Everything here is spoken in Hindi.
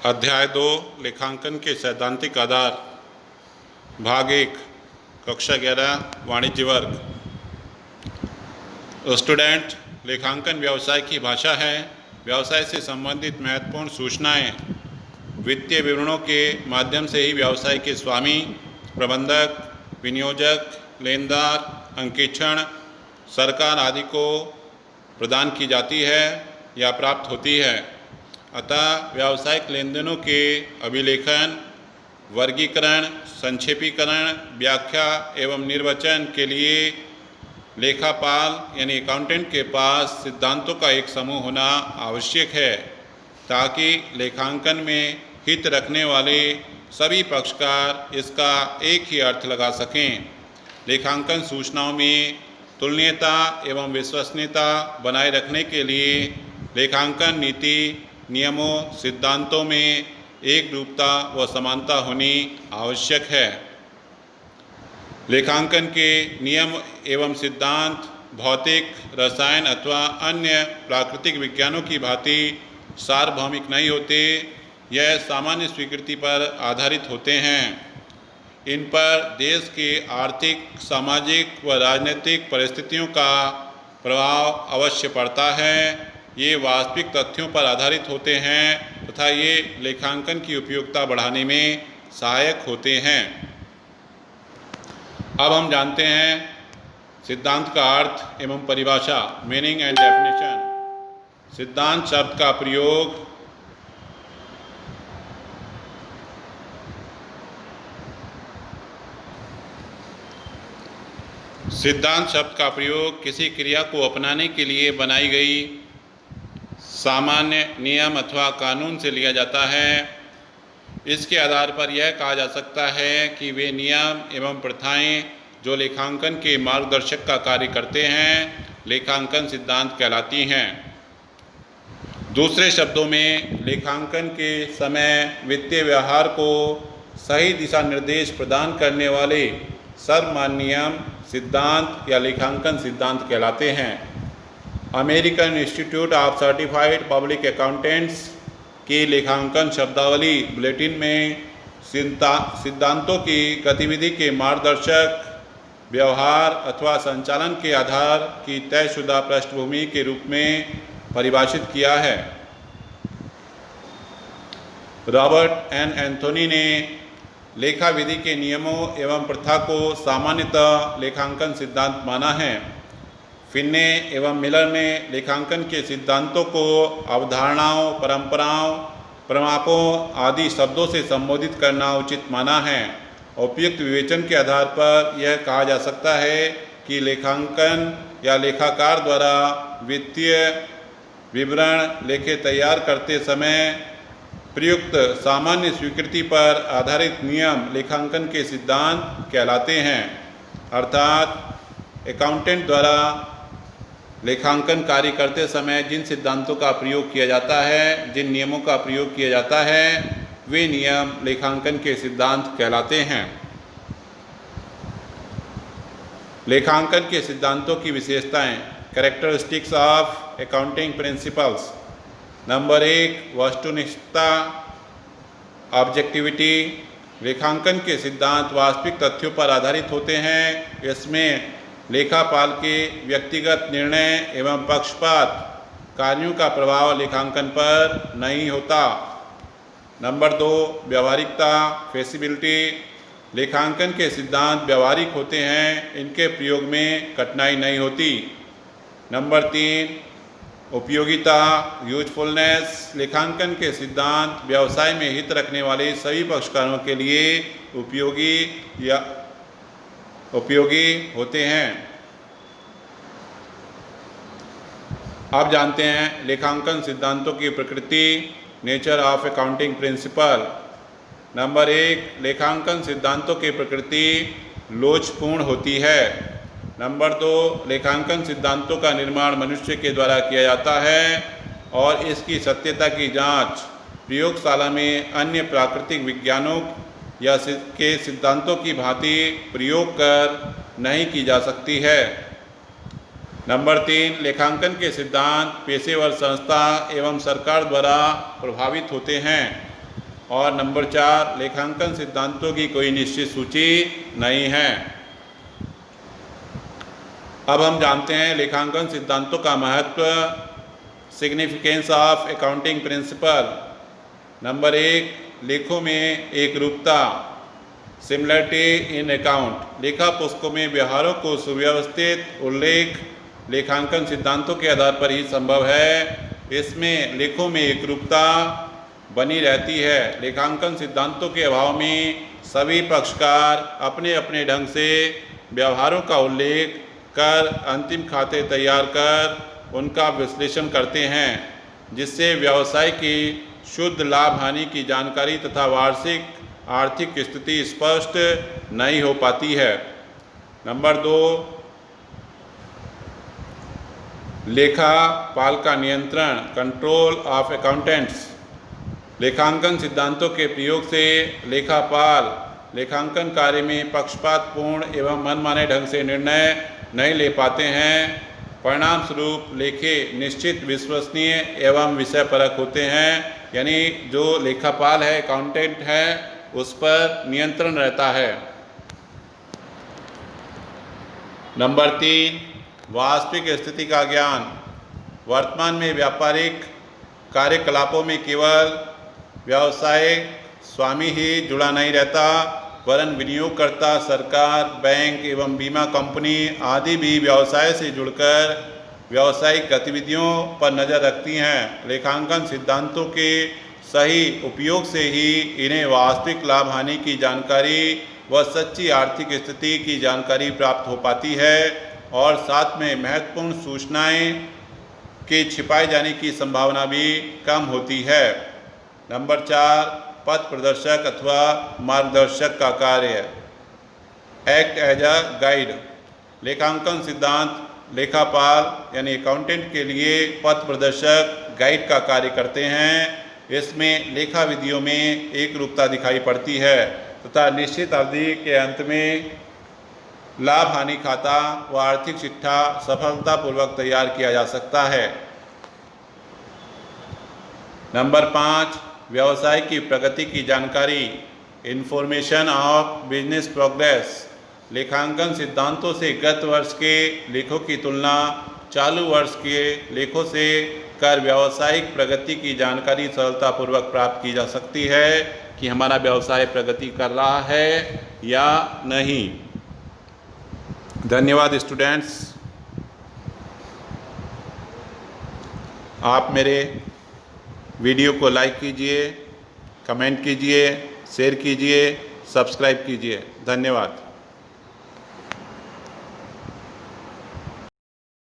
अध्याय 2 लेखांकन के सैद्धांतिक आधार भाग 1 कक्षा 11 वाणिज्य वर्ग। स्टूडेंट, लेखांकन व्यवसाय की भाषा है। व्यवसाय से संबंधित महत्वपूर्ण सूचनाएं वित्तीय विवरणों के माध्यम से ही व्यवसाय के स्वामी, प्रबंधक, विनियोजक, लेनदार, अंकेक्षण, सरकार आदि को प्रदान की जाती है या प्राप्त होती है। अतः व्यावसायिक लेनदेनों के अभिलेखन, वर्गीकरण, संक्षेपीकरण, व्याख्या एवं निर्वचन के लिए लेखापाल यानी अकाउंटेंट के पास सिद्धांतों का एक समूह होना आवश्यक है, ताकि लेखांकन में हित रखने वाले सभी पक्षकार इसका एक ही अर्थ लगा सकें। लेखांकन सूचनाओं में तुलनीयता एवं विश्वसनीयता बनाए रखने के लिए लेखांकन नीति, नियमों, सिद्धांतों में एक रूपता व समानता होनी आवश्यक है। लेखांकन के नियम एवं सिद्धांत भौतिक, रसायन अथवा अन्य प्राकृतिक विज्ञानों की भांति सार्वभौमिक नहीं होते। यह सामान्य स्वीकृति पर आधारित होते हैं। इन पर देश के आर्थिक, सामाजिक व राजनीतिक परिस्थितियों का प्रभाव अवश्य पड़ता है। ये वास्तविक तथ्यों पर आधारित होते हैं तथा ये लेखांकन की उपयोगिता बढ़ाने में सहायक होते हैं। अब हम जानते हैं सिद्धांत का अर्थ एवं परिभाषा, मीनिंग एंड डेफिनेशन। सिद्धांत शब्द का प्रयोग किसी क्रिया को अपनाने के लिए बनाई गई सामान्य नियम अथवा कानून से लिया जाता है। इसके आधार पर यह कहा जा सकता है कि वे नियम एवं प्रथाएं जो लेखांकन के मार्गदर्शक का कार्य करते हैं, लेखांकन सिद्धांत कहलाती हैं। दूसरे शब्दों में, लेखांकन के समय वित्तीय व्यवहार को सही दिशा निर्देश प्रदान करने वाले सर्वमान्य नियम, सिद्धांत या लेखांकन सिद्धांत कहलाते हैं। American institute of certified public accountants की लेखांकन शब्दावली बुलेटिन में सिद्धांतों की गतिविधि के मार्गदर्शक, व्यवहार अथवा संचालन के आधार की तयशुदा पृष्ठभूमि के रूप में परिभाषित किया है। रॉबर्ट एन एंथोनी ने लेखा विधि के नियमों एवं प्रथा को सामान्यतः लेखांकन सिद्धांत माना है। फिन्ने एवं मिलर ने लेखांकन के सिद्धांतों को अवधारणाओं, परंपराओं, प्रमापों आदि शब्दों से संबोधित करना उचित माना है। उपयुक्त विवेचन के आधार पर यह कहा जा सकता है कि लेखांकन या लेखाकार द्वारा वित्तीय विवरण लेखे तैयार करते समय प्रयुक्त सामान्य स्वीकृति पर आधारित नियम लेखांकन के सिद्धांत कहलाते हैं। अर्थात अकाउंटेंट द्वारा लेखांकन कार्य करते समय जिन सिद्धांतों का प्रयोग किया जाता है, जिन नियमों का प्रयोग किया जाता है, वे नियम लेखांकन के सिद्धांत कहलाते हैं। लेखांकन के सिद्धांतों की विशेषताएं, characteristics of accounting principles. Number 1, वस्तुनिष्ठता, ऑब्जेक्टिविटी। लेखांकन के सिद्धांत वास्तविक तथ्यों पर आधारित होते हैं। इसमें लेखापाल के व्यक्तिगत निर्णय एवं पक्षपात कार्यों का प्रभाव लेखांकन पर नहीं होता। नंबर 2, व्यावहारिकता, फेसिबिलिटी। लेखांकन के सिद्धांत व्यावहारिक होते हैं, इनके प्रयोग में कठिनाई नहीं होती। नंबर 3, उपयोगिता, यूजफुलनेस। लेखांकन के सिद्धांत व्यवसाय में हित रखने वाले सभी पक्षकारों के लिए उपयोगी होते हैं। अब जानते हैं लेखांकन सिद्धांतों की प्रकृति, nature of accounting principle. Number 1, लेखांकन सिद्धांतों की प्रकृति लोचपूर्ण होती है। नंबर 2, लेखांकन सिद्धांतों का निर्माण मनुष्य के द्वारा किया जाता है और इसकी सत्यता की जांच प्रयोगशाला में अन्य प्राकृतिक विज्ञानों या के सिद्धांतों की भांति प्रयोग कर नहीं की जा सकती है। नंबर 3, लेखांकन के सिद्धांत पेशेवर संस्था एवं सरकार द्वारा प्रभावित होते हैं। और नंबर 4, लेखांकन सिद्धांतों की कोई निश्चित सूची नहीं है। अब हम जानते हैं लेखांकन सिद्धांतों का महत्व। Significance of accounting principle. Number 1, लेखों में एकरूपता, सिमिलरिटी इन अकाउंट। लेखा पुस्तकों में व्यवहारों को सुव्यवस्थित उल्लेख लेखांकन सिद्धांतों के आधार पर ही संभव है। इसमें लेखों में एकरूपता बनी रहती है। लेखांकन सिद्धांतों के अभाव में सभी पक्षकार अपने अपने ढंग से व्यवहारों का उल्लेख कर अंतिम खाते तैयार कर उनका विश्लेषण करते हैं, जिससे व्यवसाय की शुद्ध लाभ हानि की जानकारी तथा वार्षिक आर्थिक स्थिति स्पष्ट नहीं हो पाती है। नंबर 2, लेखापाल का नियंत्रण, कंट्रोल ऑफ अकाउंटेंट्स। लेखांकन सिद्धांतों के प्रयोग से लेखापाल लेखांकन कार्य में पक्षपातपूर्ण एवं मनमाने ढंग से निर्णय नहीं ले पाते हैं। परिणाम स्वरूप लेखे निश्चित विश्वसनीय एवं विषयपरक होते हैं, यानी जो लेखापाल है, अकाउंटेंट है, उस पर नियंत्रण रहता है। नंबर 3, वास्तविक स्थिति का ज्ञान। वर्तमान में व्यापारिक कार्यकलापों में केवल व्यावसायिक स्वामी ही जुड़ा नहीं रहता, वरन विनियोगकर्ता, सरकार, बैंक एवं बीमा कंपनी आदि भी व्यवसाय से जुड़कर व्यावसायिक गतिविधियों पर नज़र रखती हैं। लेखांकन सिद्धांतों के सही उपयोग से ही इन्हें वास्तविक लाभ हानि की जानकारी व सच्ची आर्थिक स्थिति की जानकारी प्राप्त हो पाती है और साथ में महत्वपूर्ण सूचनाएं के छिपाए जाने की संभावना भी कम होती है। नंबर 4, पथ प्रदर्शक अथवा मार्गदर्शक का कार्य, एक्ट एज अ गाइड। लेखांकन सिद्धांत लेखापाल यानी अकाउंटेंट के लिए पथ प्रदर्शक गाइड का कार्य करते हैं। इसमें लेखा विधियों में एक रूपता दिखाई पड़ती है तथा निश्चित अवधि के अंत में लाभ हानि खाता व आर्थिक चिट्ठा सफलतापूर्वक तैयार किया जा सकता है। नंबर 5, व्यवसाय की प्रगति की जानकारी, इंफॉर्मेशन ऑफ बिजनेस प्रोग्रेस। लेखांकन सिद्धांतों से गत वर्ष के लेखों की तुलना चालू वर्ष के लेखों से कर व्यावसायिक प्रगति की जानकारी सरलतापूर्वक प्राप्त की जा सकती है कि हमारा व्यवसाय प्रगति कर रहा है या नहीं। धन्यवाद स्टूडेंट्स। आप मेरे वीडियो को लाइक कीजिए, कमेंट कीजिए, शेयर कीजिए, सब्सक्राइब कीजिए। धन्यवाद।